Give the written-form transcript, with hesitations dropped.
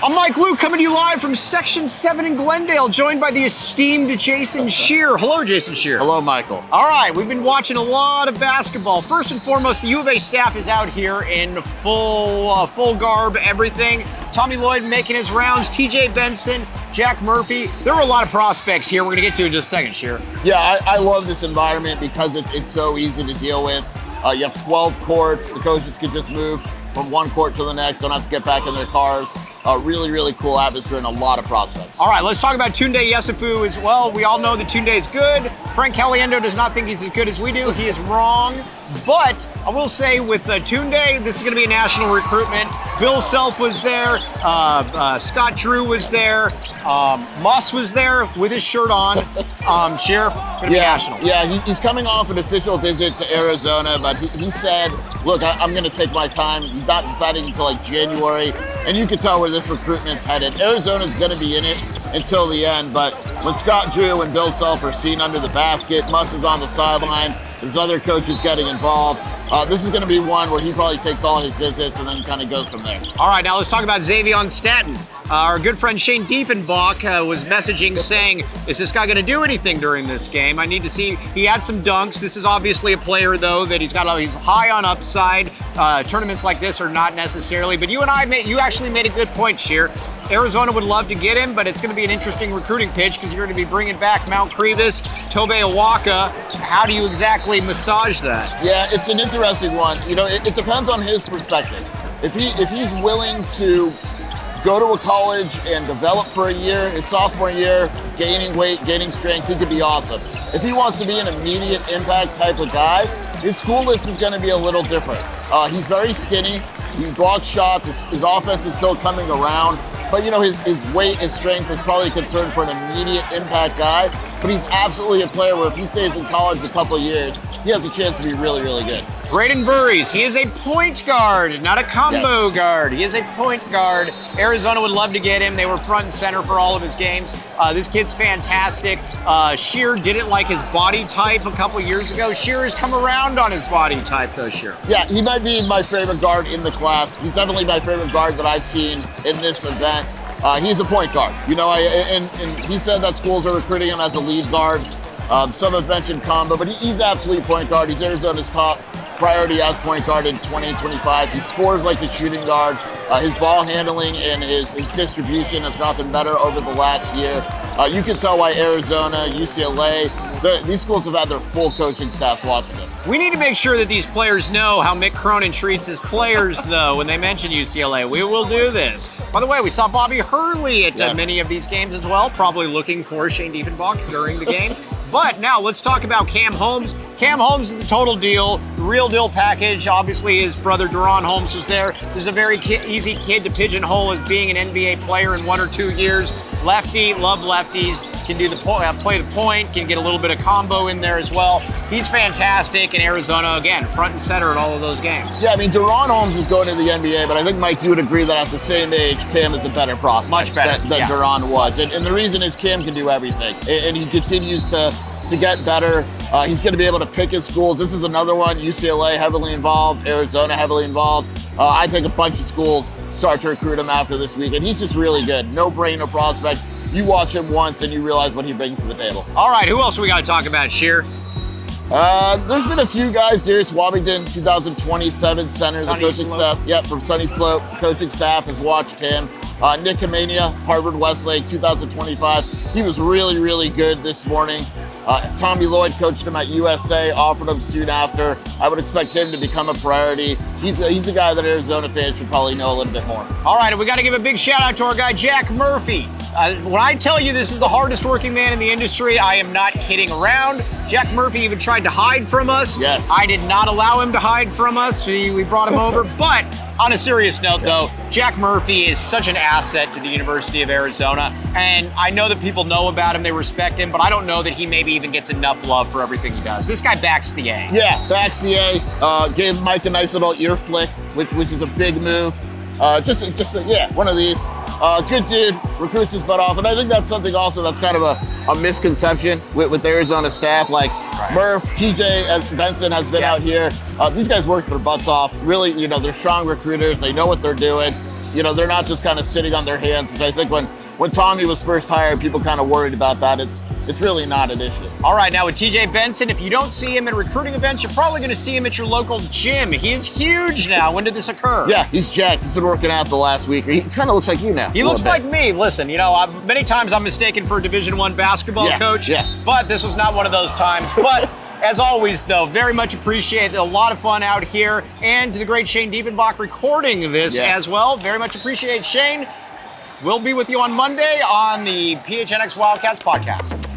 I'm Mike Luke, coming to you live from Section 7 in Glendale, joined by the esteemed Jason Scheer. Hello, Jason Scheer. Hello, Michael. All right, we've been watching a lot of basketball. First and foremost, the UofA staff is out here in full garb, everything. Tommy Lloyd making his rounds, TJ Benson, Jack Murphy. There were a lot of prospects here. We're going to get to in just a second, Shear. Yeah, I love this environment because it's so easy to deal with. You have 12 courts. The coaches can just move from one court to the next. Don't have to get back in their cars. Really, really cool atmosphere and a lot of prospects. All right, let's talk about Tunde Yesufu as well. We all know that Tunde is good. Frank Caliendo does not think he's as good as we do. He is wrong. But I will say with Tunde, this is going to be a national recruitment. Bill Self was there. Scott Drew was there. Moss was there with his shirt on. Sheriff, going to be national. Yeah, he's coming off an official visit to Arizona, but he said, look, I'm going to take my time. He's not deciding until like January. And you can tell where this recruitment's headed. Arizona's going to be in it until the end, but when Scott Drew and Bill Self are seen under the basket, Muss is on the sideline, there's other coaches getting involved. This is going to be one where he probably takes all his visits and then kind of goes from there. All right, now let's talk about Xavier Staten. Our good friend Shane Diefenbach was messaging saying, is this guy going to do anything during this game? I need to see. He had some dunks. This is obviously a player, though, that he's high on upside. Tournaments like this are not necessarily. But you actually made a good point, Shear. Arizona would love to get him, but it's going to be an interesting recruiting pitch because you're going to be bringing back Mount Crevis, Tobe Aaka. How do you exactly massage that? Yeah, it's an interesting one. You know, it depends on his perspective. If he's willing to go to a college and develop for a year, his sophomore year, gaining weight, gaining strength, he could be awesome. If he wants to be an immediate impact type of guy, his school list is going to be a little different. He's very skinny. He blocks shots. His offense is still coming around. But, you know, his weight, his strength is probably a concern for an immediate impact guy. But he's absolutely a player where if he stays in college a couple of years, he has a chance to be really, really good. Brayden Burries, he is a point guard, not a combo guard. He is a point guard. Arizona would love to get him. They were front and center for all of his games. This kid's fantastic. Shear didn't like his body type a couple years ago. Shear has come around on his body type, though, Shear. Yeah, he might be my favorite guard in the class. He's definitely my favorite guard that I've seen in this event. He's a point guard. You know, and he said that schools are recruiting him as a lead guard. Some have mentioned combo, but he's absolutely point guard. He's Arizona's top priority as point guard in 2025. He scores like a shooting guard. His ball handling and his distribution has gotten better over the last year. You can tell why Arizona, UCLA, these schools have had their full coaching staffs watching him. We need to make sure that these players know how Mick Cronin treats his players, though, when they mention UCLA. We will do this. By the way, we saw Bobby Hurley at many of these games as well, probably looking for Shane Diefenbach during the game. But now let's talk about Cam Holmes. Cam Holmes is the total deal, the real deal package. Obviously, his brother Deron Holmes was there. This is a very easy kid to pigeonhole as being an NBA player in 1 or 2 years. Lefty, love lefties, can do play the point, can get a little bit of combo in there as well. He's fantastic in Arizona, again, front and center at all of those games. Yeah, I mean, Deron Holmes is going to the NBA, but I think, Mike, you would agree that at the same age, Cam is a better prospect. Much better than Deron was. And the reason is Cam can do everything, and he continues to get better. He's going to be able to pick his schools. This is another one, UCLA heavily involved, Arizona heavily involved. I think a bunch of schools start to recruit him after this week, and he's just really good. No-brainer prospect. You watch him once and you realize what he brings to the table. All right, who else we got to talk about, Shear? There's been a few guys. Darius Wabington, 2027 center, the coaching staff. Yep, from Sunny Slope. The coaching staff has watched him. Nick Kamania, Harvard Westlake, 2025. He was really, really good this morning. Tommy Lloyd coached him at USA, offered him soon after. I would expect him to become a priority. He's a guy that Arizona fans should probably know a little bit more. All right, and we got to give a big shout out to our guy, Jack Murphy. When I tell you this is the hardest working man in the industry, I am not kidding around. Jack Murphy even tried to hide from us. Yes. I did not allow him to hide from us. We brought him over. But on a serious note, though, Jack Murphy is such an asset to the University of Arizona. And I know that people know about him, they respect him, but I don't know that he maybe even gets enough love for everything he does. This guy backs the A. Yeah, backs the A. Gave Mike a nice little ear flick, which is a big move. One of these. Good dude, recruits his butt off. And I think that's something also that's kind of a misconception with Arizona staff. Like Murph, TJ Benson has been out here. These guys work their butts off. Really, they're strong recruiters. They know what they're doing. they're not just kind of sitting on their hands, which I think when Tommy was first hired, people kind of worried about that. It's really not an issue. All right, now with TJ Benson, if you don't see him at recruiting events, you're probably going to see him at your local gym. He is huge now. When did this occur? Yeah, he's jacked. He's been working out the last week. He kind of looks like you now. He looks like me. Listen, many times I'm mistaken for a Division I basketball coach, but this was not one of those times. But as always, though, very much appreciate a lot of fun out here, and to the great Shane Diefenbach recording this as well. Very much appreciate Shane. We'll be with you on Monday on the PHNX Wildcats podcast.